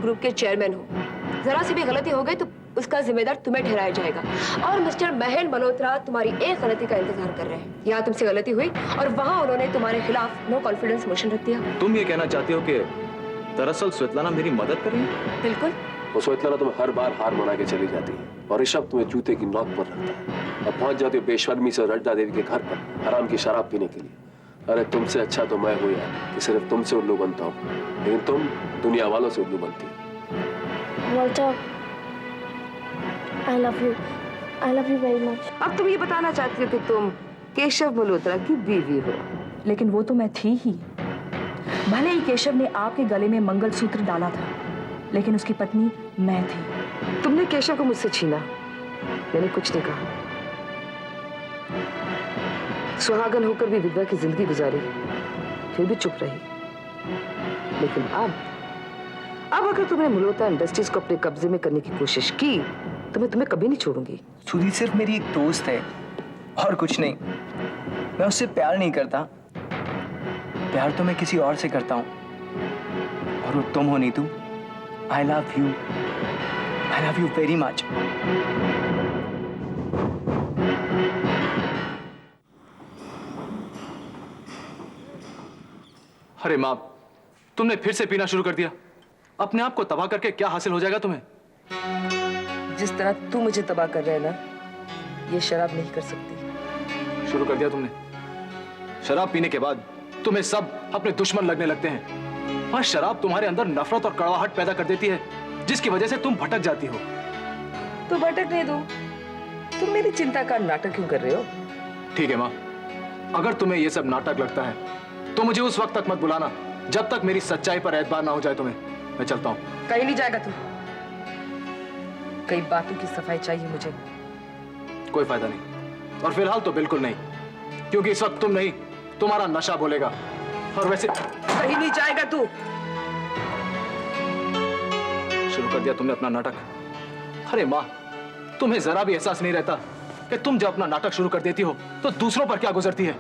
Group के chairman हो। जरा सी भी गलती हो गई तो उसका जिम्मेदार तुम्हें ठहराया जाएगा। और मिस्टर महेंद्र मल्होत्रा तुम्हारी एक गलती का इंतजार कर रहे हैं। यहाँ तुमसे गलती हुई और वहाँ उन्होंने तुम्हारे खिलाफ नो कॉन्फिडेंस मोशन रख दिया। तुम ये कहना चाहती हो कि दरअसल स्वेतलाना मेरी मदद कर रही है? बिल्कुल। वो स्वेतलाना तुम्हें हर बार हार मना के चली जाती है और ऋषभ तुम्हें जूते की नोक पर रखता है और पहुंच जाती हो बेशर्मी से रजदा देवी के घर पर हराम की शराब पीने के लिए। अरे तुमसे अच्छा तो मैं हूं यार कि सिर्फ तुमसे उल्लू बनता हूं, लेकिन तुम दुनिया वालों से उल्लू बनती हो। Walter, I love you very much. अब तुम ये बताना चाहती हो कि तुम केशव मल्होत्रा की बीवी हो। लेकिन वो तो मैं थी ही। भले ही केशव ने आपके गले में मंगलसूत्र डाला था, लेकिन उसकी पत्नी मैं थी। तुमने केशव को मुझसे छीना, मैंने कुछ नहीं कहा। सुहागन होकर भी विधवा की जिंदगी गुजारी, फिर भी चुप रही। लेकिन अब अगर तुमने मल्होत्रा इंडस्ट्रीज को अपने कब्जे में करने की कोशिश की तो मैं तुम्हें कभी नहीं छोड़ूंगी। सुधी सिर्फ मेरी एक दोस्त है और कुछ नहीं। मैं उससे प्यार नहीं करता, प्यार तो मैं किसी और से करता हूं। और वो तुम हो Neetu. I love you very much. अरे माँ, तुमने फिर से पीना शुरू कर दिया। अपने आप को तबाह करके क्या हासिल हो जाएगा तुम्हें? जिस तरह तू मुझे तबाह कर रहा है ना, ये शराब नहीं कर सकती। शुरू कर दिया तुमने। शराब पीने के बाद तुम्हें सब अपने दुश्मन लगने लगते हैं और शराब तुम्हारे अंदर नफरत और कड़वाहट पैदा कर देती है, जिसकी वजह से तुम भटक जाती हो। तो भटकने दो। तुम मेरी चिंता का नाटक क्यों कर रहे हो? ठीक है माँ, अगर तुम्हें ये सब नाटक लगता है तो मुझे उस वक्त तक मत बुलाना जब तक मेरी सच्चाई पर एतबार ना हो जाए तुम्हें। मैं चलता हूँ। कहीं नहीं जाएगा तू। कई बातों की सफाई चाहिए मुझे। कोई फायदा नहीं, और फिलहाल तो बिल्कुल नहीं, क्योंकि इस वक्त तुम नहीं, तुम्हारा नशा बोलेगा। और वैसे कहीं नहीं जाएगा तू। शुरू कर दिया तुमने अपना नाटक। अरे माँ, तुम्हें जरा भी एहसास नहीं रहता कि तुम जब अपना नाटक शुरू कर देती हो तो दूसरों पर क्या गुजरती है।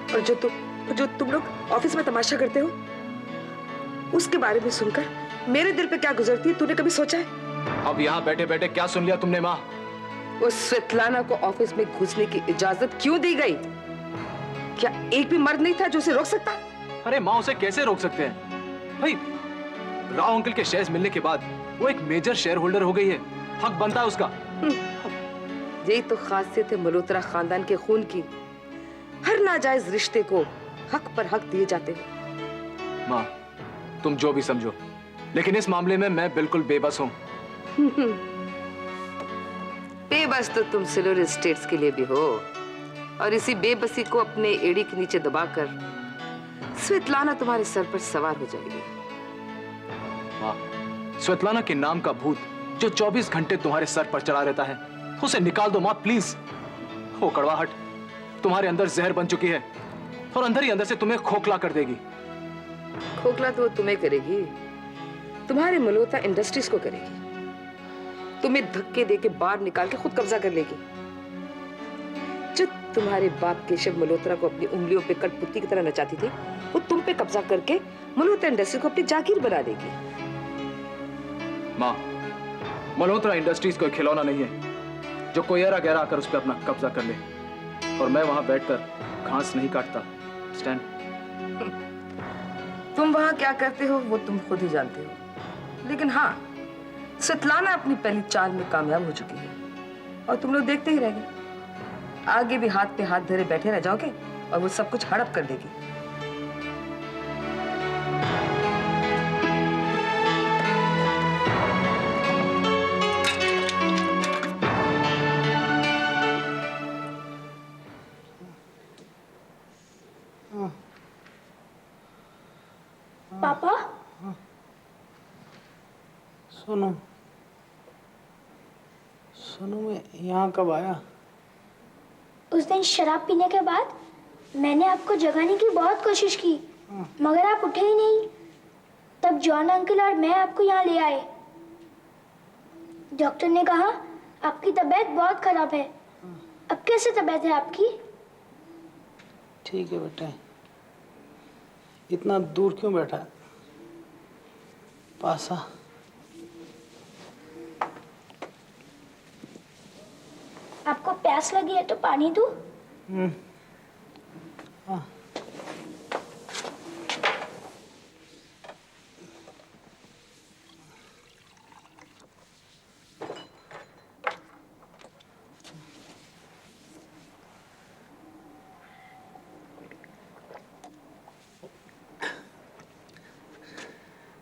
और जो तुम लोग ऑफिस में तमाशा करते हो, उसके बारे में सुनकर मेरे दिल पे क्या गुजरती है, तूने कभी सोचा है? अब यहाँ बैठे बैठे क्या सुन लिया तुमने माँ? उस स्वेतलाना को ऑफिस में घुसने की इजाजत क्यों दी गई? क्या एक भी मर्द नहीं था जो उसे रोक सकता? अरे माँ, उसे कैसे रोक सकते हैं भाई? राव अंकल के शेयर्स मिलने के बाद वो एक मेजर शेयर होल्डर हो गई है, हक बनता है उसका। यही तो खासियत है मल्होत्रा खानदान के खून की। हर नाजायज रिश्ते को हक पर हक दिए जाते हैं। माँ, तुम जो भी समझो, लेकिन इस मामले में मैं बिल्कुल बेबस हूँ। बेबस तो तुम सिल्वर स्टेट्स के लिए भी हो, और इसी बेबसी को अपने एड़ी के नीचे दबाकर स्वेतलाना तुम्हारे सर पर सवार हो जाएगी। माँ, स्वेतलाना के नाम का भूत जो 24 घंटे तुम्हारे सर पर चढ़ा रहता है, उसे निकाल दो माँ प्लीज। वो कड़वाहट तुम्हारे अंदर जहर बन चुकी है और अंदर ही अंदर से तुम्हें खोखला कर देगी। खोखला तो वो तुम्हें करेगी, तुम्हारे मल्होत्रा इंडस्ट्रीज को करेगी। तुम्हें धक्के देके बाहर निकाल के खुद कब्जा कर लेगी। जो तुम्हारे बाप केशव मल्होत्रा को अपनी उंगलियों पे कठपुतली की तरह नचाती थी, वो तुम पे कब्जा करके मल्होत्रा इंडस्ट्री को अपनी जागीर बना देगी। माँ, मल्होत्रा इंडस्ट्रीज कोई खिलौना नहीं है जो कोई ऐरा गहरा आकर उस पर अपना कब्जा कर ले, और मैं वहां बैठकर घास नहीं काटता। स्टैंड। तुम वहां क्या करते हो वो तुम खुद ही जानते हो, लेकिन हाँ, स्वेतलाना अपनी पहली चाल में कामयाब हो चुकी है और तुम लोग देखते ही रह गए। आगे भी हाथ पे हाथ धरे बैठे रह जाओगे और वो सब कुछ हड़प कर देगी। पापा, सुनो, मैं यहाँ कब आया? उस दिन शराब पीने के बाद मैंने आपको जगाने की बहुत कोशिश की, मगर आप उठे ही नहीं। तब जॉन अंकल और मैं आपको यहाँ ले आए। डॉक्टर ने कहा आपकी तबीयत बहुत खराब है। अब कैसे तबीयत है आपकी? ठीक है बेटा। इतना दूर क्यों बैठा? पास आ। आपको प्यास लगी है तो पानी दूं? हाँ।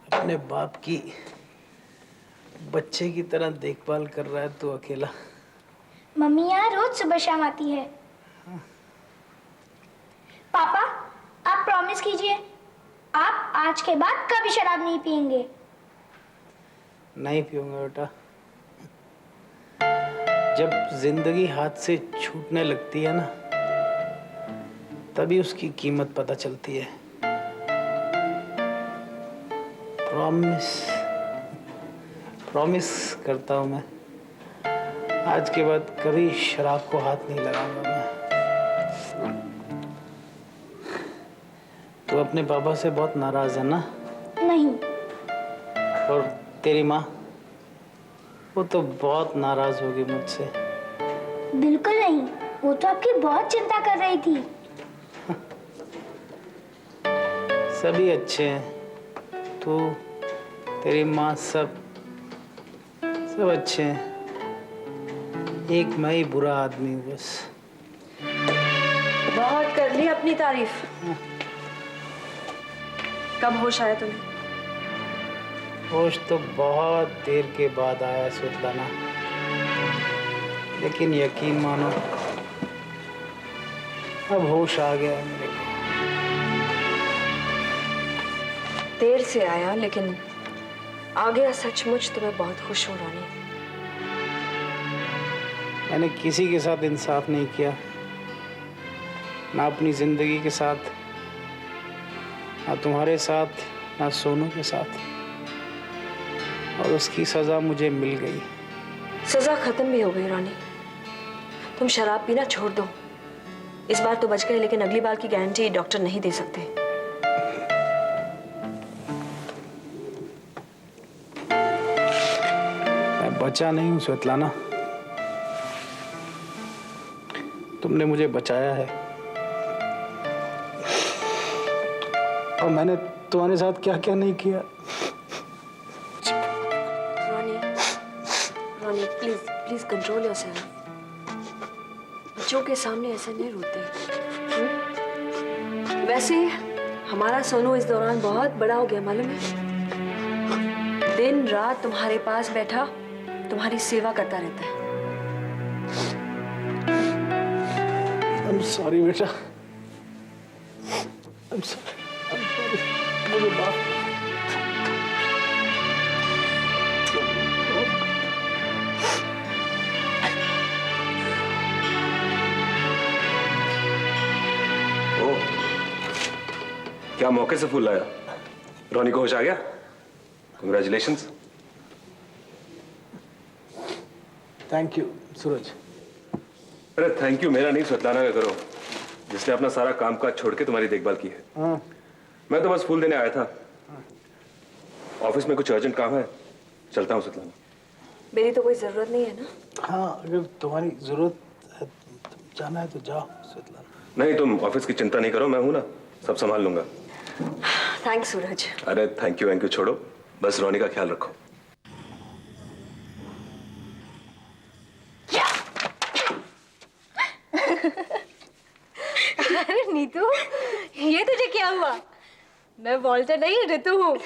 अपने बाप की बच्चे की तरह देखभाल कर रहा है तू अकेला। मम्मी यहाँ रोज सुबह शाम आती है। पापा, आप प्रॉमिस कीजिए, आप आज के बाद कभी शराब नहीं पियेंगे। नहीं पीऊंगा बेटा। जब जिंदगी हाथ से छूटने लगती है ना, तभी उसकी कीमत पता चलती है। प्रॉमिस करता हूं मैं, आज के बाद कभी शराब को हाथ नहीं लगाऊंगा मैं। तू अपने पापा से बहुत नाराज है ना? नहीं। और तेरी माँ, वो तो बहुत नाराज होगी मुझसे। बिल्कुल नहीं, वो तो आपकी बहुत चिंता कर रही थी। सभी अच्छे हैं, तू, तेरी माँ, सब अच्छे हैं। एक मैं ही बुरा आदमी हूँ बस। बहुत कर ली अपनी तारीफ। कब होश आया तुम्हें? होश तो बहुत देर के बाद आया स्वेतलाना, लेकिन यकीन मानो अब होश आ गया है मेरे को। देर से आया, लेकिन आ गया सचमुच। तो मैं बहुत खुश हूँ रानी। मैंने किसी के साथ इंसाफ नहीं किया, ना अपनी जिंदगी के साथ, ना तुम्हारे साथ, ना सोनू के साथ, और उसकी सजा मुझे मिल गई। सजा खत्म भी हो गई रानी। तुम शराब पीना छोड़ दो। इस बार तो बच गए, लेकिन अगली बार की गारंटी डॉक्टर नहीं दे सकते। मैं बचा नहीं हूं स्वेतलाना, तुमने मुझे बचाया है। और मैंने तुम्हारे साथ क्या क्या नहीं किया। रानी प्लीज प्लीज कंट्रोल योरसेल्फ। बच्चों के सामने ऐसे नहीं रोते। वैसे हमारा सोनू इस दौरान बहुत बड़ा हो गया, मालूम है? दिन रात तुम्हारे पास बैठा तुम्हारी सेवा करता रहता है। I'm sorry बेटा, I'm sorry, मुझे माफ। क्या मौके से फूल लाया? रोनी को होश आ गया? Congratulations। थैंक यू सूरज। अरे थैंक यू मेरा नहीं, स्वेतलाना का करो, जिसने अपना सारा काम काज छोड़ के तुम्हारी देखभाल की है। हाँ। मैं तो बस फूल देने आया था। ऑफिस में कुछ अर्जेंट काम है, चलता हूँ स्वेतलाना। मेरी तो कोई जरूरत नहीं है ना? हाँ, अगर तुम्हारी जरूरत है, जाना है तो जाओ स्वेतलाना। नहीं, तुम ऑफिस की चिंता नहीं करो, मैं हूं ना, सब संभाल लूंगा। थैंक्स सूरज। अरे थैंक यू छोड़ो, बस रोनी का ख्याल रखो। अरे नीतू, ये तुझे क्या हुआ? मैं वॉल्टर नहीं ऋतु हूँ।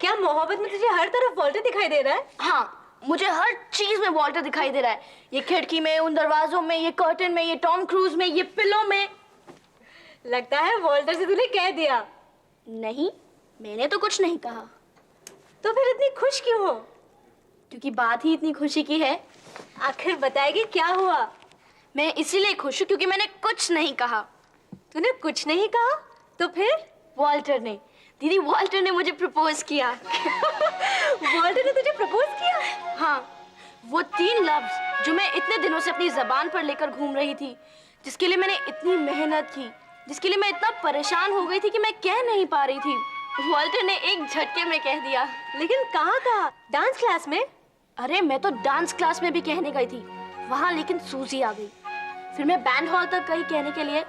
क्या मोहब्बत में तुझे हर तरफ वॉल्टर दिखाई दे रहा है? हाँ, मुझे हर चीज में वॉल्टर दिखाई दे रहा है। ये खिड़की में, उन दरवाजों में, ये कर्टन में, ये टॉम क्रूज में, ये पिलो में। लगता है वॉल्टर से तूने कह दिया। नहीं, मैंने तो कुछ नहीं कहा। तो फिर इतनी खुश क्यों हो? क्योंकि बात ही इतनी खुशी की है। आखिर बताएगी क्या हुआ? मैं इसीलिए खुश हूँ क्योंकि मैंने कुछ नहीं कहा। तूने कुछ नहीं कहा? तो फिर? वॉल्टर ने, दीदी वॉल्टर ने मुझे प्रपोज किया। वॉल्टर ने तुझे प्रपोज किया? हाँ, वो 3 लफ्ज जो मैं इतने दिनों से अपनी जबान पर लेकर घूम रही थी, जिसके लिए मैंने इतनी मेहनत की, जिसके लिए मैं इतना परेशान हो गई थी कि मैं कह नहीं पा रही थी, वॉल्टर ने एक झटके में कह दिया। लेकिन कहाँ कहा? डांस क्लास में? अरे मैं तो डांस क्लास में भी कहने गई थी वहाँ, लेकिन सूजी आ गई। फिर मैं बैंड हॉल तक गई कहने के लिए,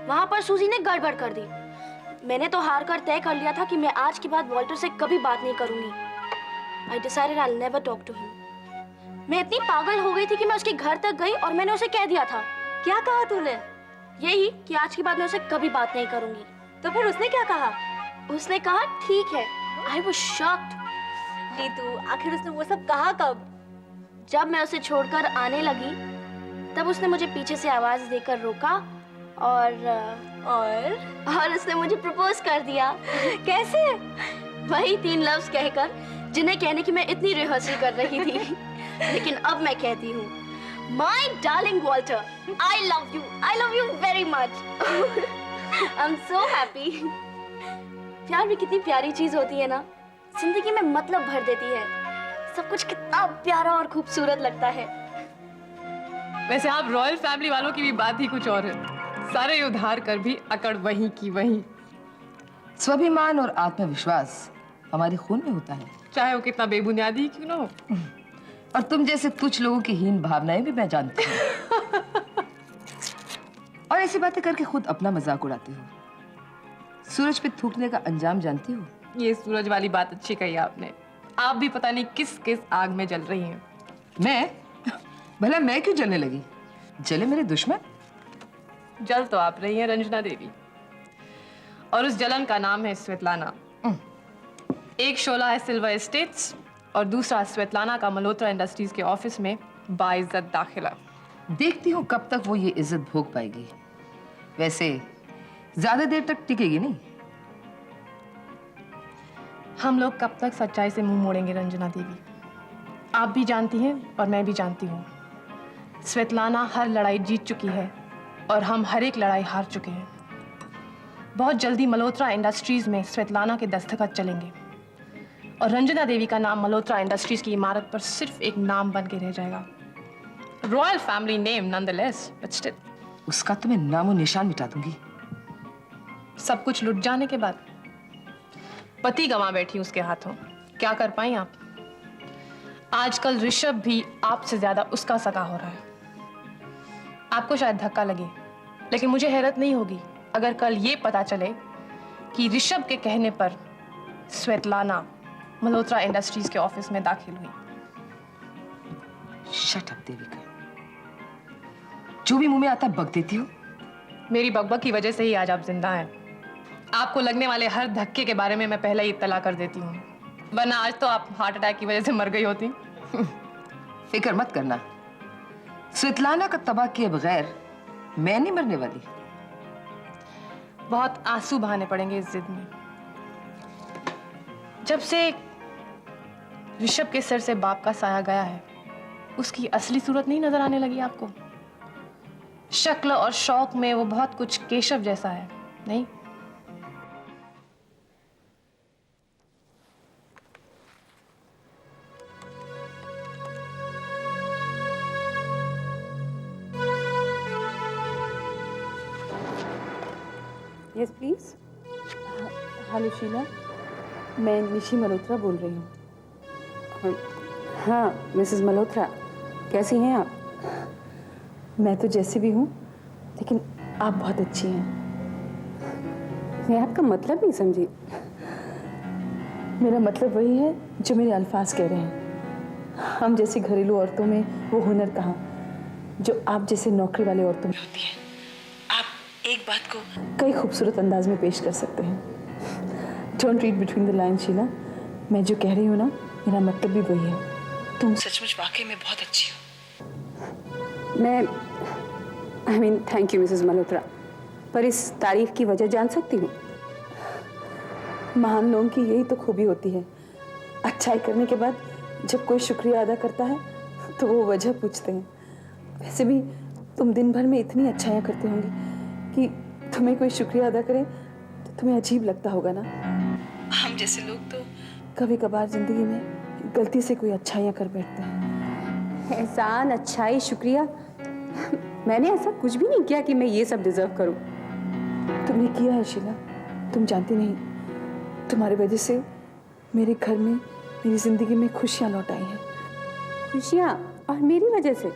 वहाँ पर सूजी ने गड़बड़ कर दी। मैंने तो हार कर तय कर लिया था कि मैं आज के बाद वॉल्टर से कभी बात नहीं करूंगी। I decided I'll never talk to him. मैं इतनी पागल हो गई थी कि मैं उसके घर तक गई और मैंने उसे कह दिया था। क्या कहा तूने? यही कि आज के बाद मैं उसे कभी बात नहीं करूंगी। तो फिर उसने क्या कहा? उसने कहा ठीक है। I was shocked. नीतू, आखिर उसने वो सब कहा कब? जब मैं उसे छोड़कर आने लगी तब उसने मुझे पीछे से आवाज देकर रोका और उसने मुझे प्रपोज कर दिया। कैसे? वही 3 लफ्ज कहकर जिन्हें कहने की मैं इतनी रिहर्सल कर रही थी। लेकिन अब मैं कहती हूँ, My darling Walter, I love you very much. I'm so happy. प्यार भी कितनी प्यारी चीज होती है ना, जिंदगी में मतलब भर देती है। सब कुछ कितना प्यारा और खूबसूरत लगता है। वैसे आप रॉयल फैमिली वालों की भी बात ही कुछ और है। सारे उधार कर भी अकड़ वहीं की वहीं। स्वाभिमान और आत्मविश्वास हमारे खून में होता है, चाहे वो कितना बेबुनियादी ही क्यों ना हो। और तुम जैसे कुछ लोगों की हीन भावनाएं भी मैं जानती हूँ। और ऐसी बातें करके खुद अपना मजाक उड़ाती हो। सूरज पे थूकने का अंजाम जानती हो? ये सूरज वाली बात अच्छी कही आपने। आप भी पता नहीं किस किस आग में जल रही हैं। मैं? भला मैं क्यों जलने लगी? जले मेरे दुश्मन। जल तो आप रही हैं रंजना देवी, और उस जलन का नाम है स्वेतलाना। एक शोला है सिल्वर एस्टेट्स और दूसरा स्वेतलाना का मल्होत्रा इंडस्ट्रीज के ऑफिस में बाइज्जत दाखिला। देखती हूँ कब तक वो ये इज्जत भोग पाएगी। वैसे ज्यादा देर तक टिकेगी नहीं। हम लोग कब तक सच्चाई से मुंह मोड़ेंगे रंजना देवी? आप भी जानती हैं और मैं भी जानती हूँ, स्वेतलाना हर लड़ाई जीत चुकी है और हम हर एक लड़ाई हार चुके हैं। बहुत जल्दी मल्होत्रा इंडस्ट्रीज में स्वेतलाना के दस्तखत चलेंगे और रंजना देवी का नाम मल्होत्रा इंडस्ट्रीज की इमारत पर सिर्फ एक नाम बन के रह जाएगा। Royal family name nonetheless, but still. उसका तो मैं नामो निशान मिटा दूंगी। सब कुछ लुट जाने के बाद पति गंवा बैठी उसके हाथों, क्या कर पाई आप? आजकल ऋषभ भी आपसे ज्यादा उसका सगा हो रहा है। आपको शायद धक्का लगे, लेकिन मुझे हैरत नहीं होगी अगर कल ये पता चले कि ऋषभ के कहने पर स्वेतलाना मल्होत्रा इंडस्ट्रीज के ऑफिस में दाखिल हुई। शट अप देविका, जो भी मुंह में आता बक देती हो। मेरी बकबक की वजह से ही आज आप जिंदा हैं। आपको लगने वाले हर धक्के के बारे में मैं पहले ही इत्तला कर देती हूँ, वरना आज तो आप हार्ट अटैक की वजह से मर गई होती। फिक्र मत करना, स्वेतलाना का तबाह किए बगैर मैं नहीं मरने वाली। बहुत आंसू बहाने पड़ेंगे इस जिद में। जब से ऋषभ के सिर से बाप का साया गया है, उसकी असली सूरत नहीं नजर आने लगी आपको? शक्ल और शौक में वो बहुत कुछ केशव जैसा है, नहीं? Yes please. हेलो शीला, मैं निशी मल्होत्रा बोल रही हूँ। हाँ मिसेस मल्होत्रा, कैसी हैं आप? मैं तो जैसी भी हूँ, लेकिन आप बहुत अच्छी हैं। मैं आपका मतलब नहीं समझी। मेरा मतलब वही है जो मेरे अल्फाज कह रहे हैं। हम जैसी घरेलू औरतों में वो हुनर कहाँ जो आप जैसे नौकरी वाले औरतों में होती है। आप एक बात को कई खूबसूरत अंदाज में पेश कर सकते हैं। Don't read between the lines Sheela, मैं जो कह रही हूँ ना, मेरा मतलब भी वही है। तुम सचमुच वाकई में बहुत अच्छी हो। मैं थैंक यू मिसेस मल्होत्रा, पर इस तारीफ की वजह जान सकती हूँ? महान लोगों की यही तो खूबी होती है, अच्छाई करने के बाद जब कोई शुक्रिया अदा करता है तो वो वजह पूछते हैं। वैसे भी तुम दिन भर में इतनी अच्छाइयाँ करते होंगे कि तुम्हें कोई शुक्रिया अदा करे तो तुम्हें अजीब लगता होगा ना। हम जैसे लोग तो कभी कभार जिंदगी में गलती से कोई अच्छाइयाँ कर बैठते हैं। एहसान, अच्छाई, शुक्रिया, मैंने ऐसा कुछ भी नहीं किया कि मैं ये सब डिजर्व करूं। तुमने किया है शीला, तुम जानती नहीं। तुम्हारी वजह से मेरे घर में, मेरी जिंदगी में खुशियां लौट आई हैं। खुशियाँ? और मेरी वजह से?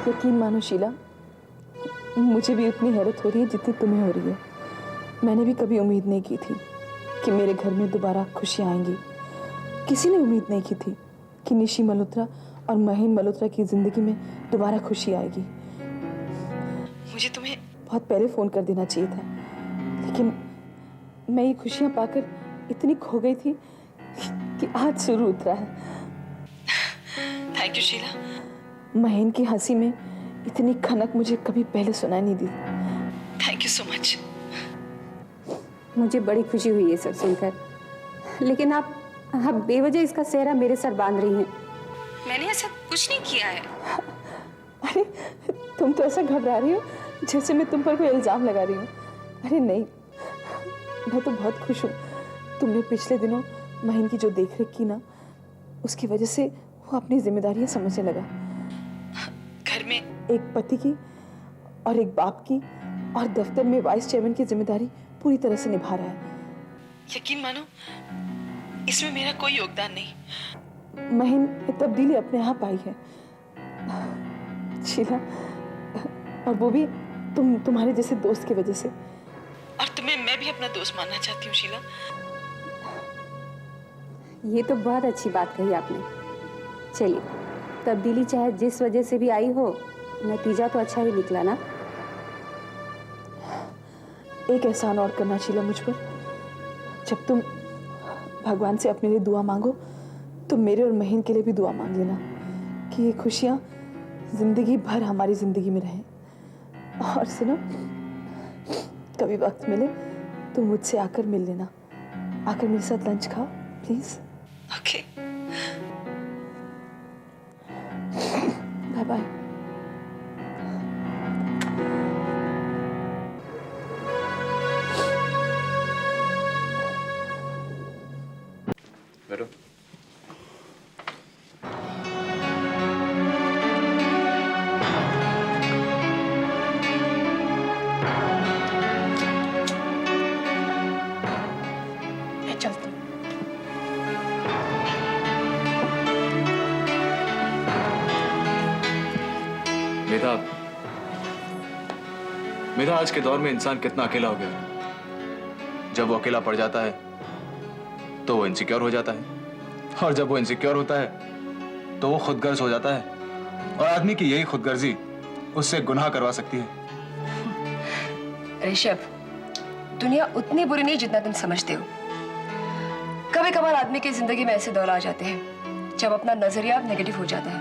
यकीन मानो शीला, मुझे भी उतनी हैरत हो रही है जितनी तुम्हें हो रही है। मैंने भी कभी उम्मीद नहीं की थी कि मेरे घर में दोबारा खुशियां आएंगी। किसी ने उम्मीद नहीं की थी कि निशी मल्होत्रा और महीन मल्होत्रा की जिंदगी में दोबारा खुशी आएगी। मुझे तुम्हें बहुत पहले फोन कर देना चाहिए था, लेकिन मैं ये खुशियां पाकर इतनी खो गई थी कि आज शुरू उतरा है। Thank you Sheela. महीन की हंसी में इतनी खनक मुझे कभी पहले सुनाई नहीं दी। Thank you so much. मुझे बड़ी खुशी हुई है सब सुनकर, लेकिन आप बेवजह इसका सेहरा मेरे सर बांध रही हैं। मैंने ऐसा कुछ नहीं किया है। अरे तुम तो ऐसा घबरा रही हो जैसे मैं तुम पर कोई इल्जाम लगा रही हूँ। अरे नहीं, मैं तो बहुत खुश हूँ। तुमने पिछले दिनों महीन की जो देखरेख की ना, उसकी वजह से वो अपनी जिम्मेदारियां समझने लगा। घर में एक पति की और एक बाप की और दफ्तर में वाइस चेयरमैन की जिम्मेदारी पूरी तरह से निभा रहा है। यकीन मानो, इसमें मेरा कोई योगदान नहीं। महीन में तब्दीली अपने आप आई है शीला, और वो भी तुम्हारे जैसे दोस्त की वजह से। और तुम्हें मैं भी अपना दोस्त मानना चाहती हूँ शीला। ये तो बहुत अच्छी बात कही आपने। चलिए, तब्दीली चाहे जिस वजह से भी आई हो, नतीजा तो अच्छा ही निकला ना। एक एहसान और करना शीला मुझ पर। जब तुम भगवान से अपने लिए दुआ मांगो तो मेरे और महीन के लिए भी दुआ मांग लेना कि ये खुशियाँ जिंदगी भर हमारी जिंदगी में रहें। और सुनो, कभी वक्त मिले तो मुझसे आकर मिल लेना, आकर मेरे साथ लंच खाओ प्लीज। Okay, bye bye. बैठो। मैं चलती हूँ। मेधा, आज के दौर में इंसान कितना अकेला हो गया है। जब वो अकेला पड़ जाता है तो वो इनसिक्योर हो जाता है, और जब वो इनसिक्योर होता है तो वो खुदगर्ज हो जाता है, और आदमी की यही खुदगर्जी उससे गुनाह करवा सकती है। ऋषभ, दुनिया उतनी बुरी नहीं जितना तुम समझते हो। कभी कभार आदमी की जिंदगी में ऐसे दौर आ जाते हैं जब अपना नजरिया नेगेटिव हो जाता है।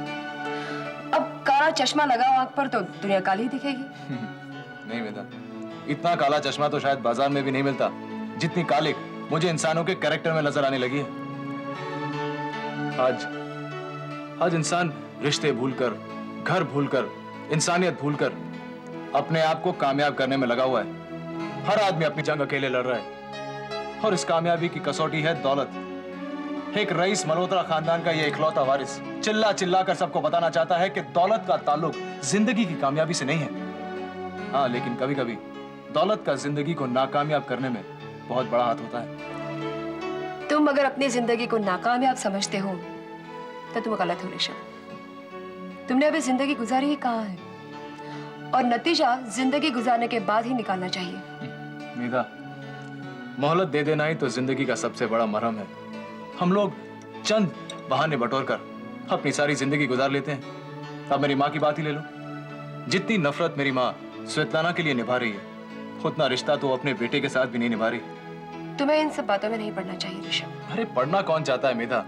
अब काला चश्मा लगाओ आंख पर तो दुनिया काली ही दिखेगी। नहीं मेधा, इतना काला चश्मा तो शायद बाजार में भी नहीं मिलता जितनी कालिक मुझे इंसानों के कैरेक्टर में नजर आने लगी है। आज इंसान रिश्ते भूलकर, घर भूलकर, इंसानियत भूलकर अपने आप को कामयाब करने में लगा हुआ है। हर आदमी अपनी जंग अकेले लड़ रहा है, और इस कामयाबी की कसौटी है दौलत। एक रईस मल्होत्रा खानदान का ये इकलौता वारिस चिल्ला चिल्ला कर सबको बताना चाहता है कि दौलत का ताल्लुक जिंदगी की कामयाबी से नहीं है। हाँ, लेकिन कभी कभी दौलत का जिंदगी को नाकामयाब करने में बहुत बड़ा हाथ होता है। तुम अगर अपनी जिंदगी को नाकामयाब समझते हो तो तुम गलत हो ऋषभ। तुमने अभी जिंदगी गुजारी ही कहाँ है, और नतीजा जिंदगी गुजारने के बाद ही निकालना चाहिए। मेधा, मोहलत दे देना ही तो जिंदगी का सबसे बड़ा मरहम है। हम लोग चंद बहाने बटोर कर अपनी सारी जिंदगी गुजार लेते हैं। अब मेरी माँ की बात ही ले लो। जितनी नफरत मेरी माँ स्वेतलाना के लिए निभा रही है, उतना रिश्ता तो अपने बेटे के साथ भी नहीं निभा रही। तुम्हें इन सब बातों में नहीं पड़ना चाहिए ऋषभ। अरे पढ़ना कौन चाहता है मेधा?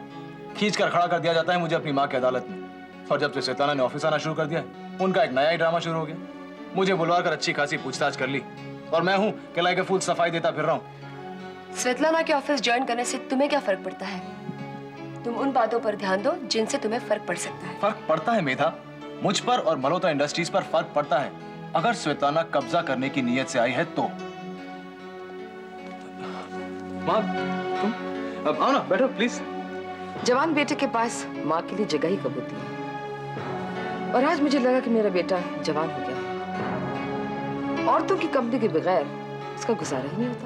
खींच कर खड़ा कर दिया जाता है मुझे अपनी माँ की अदालत में, और जब से स्वेतलाना ने ऑफिस आना शुरू कर दिया, उनका एक नया ही ड्रामा शुरू हो गया। मुझे बुलवा कर अच्छी खासी पूछताछ कर ली, और मैं हूँ किला के फूल सफाई देता फिर रहा हूँ। स्वेतलाना के ऑफिस ज्वाइन करने से तुम्हें क्या फर्क पड़ता है? तुम उन बातों पर ध्यान दो जिनसे तुम्हें फर्क पड़ सकता है। फर्क पड़ता है मेधा, मुझ पर और मल्होत्रा इंडस्ट्रीज पर फर्क पड़ता है। अगर स्वेतलाना कब्जा करने की नीयत से आई है तो। माँ, तुम अब आओ ना, बैठो प्लीज। जवान बेटे के पास माँ के लिए जगह ही कब होती है, और आज मुझे लगा कि मेरा बेटा जवान हो गया है। औरतों की कंपनी के बगैर इसका गुजारा ही नहीं होता।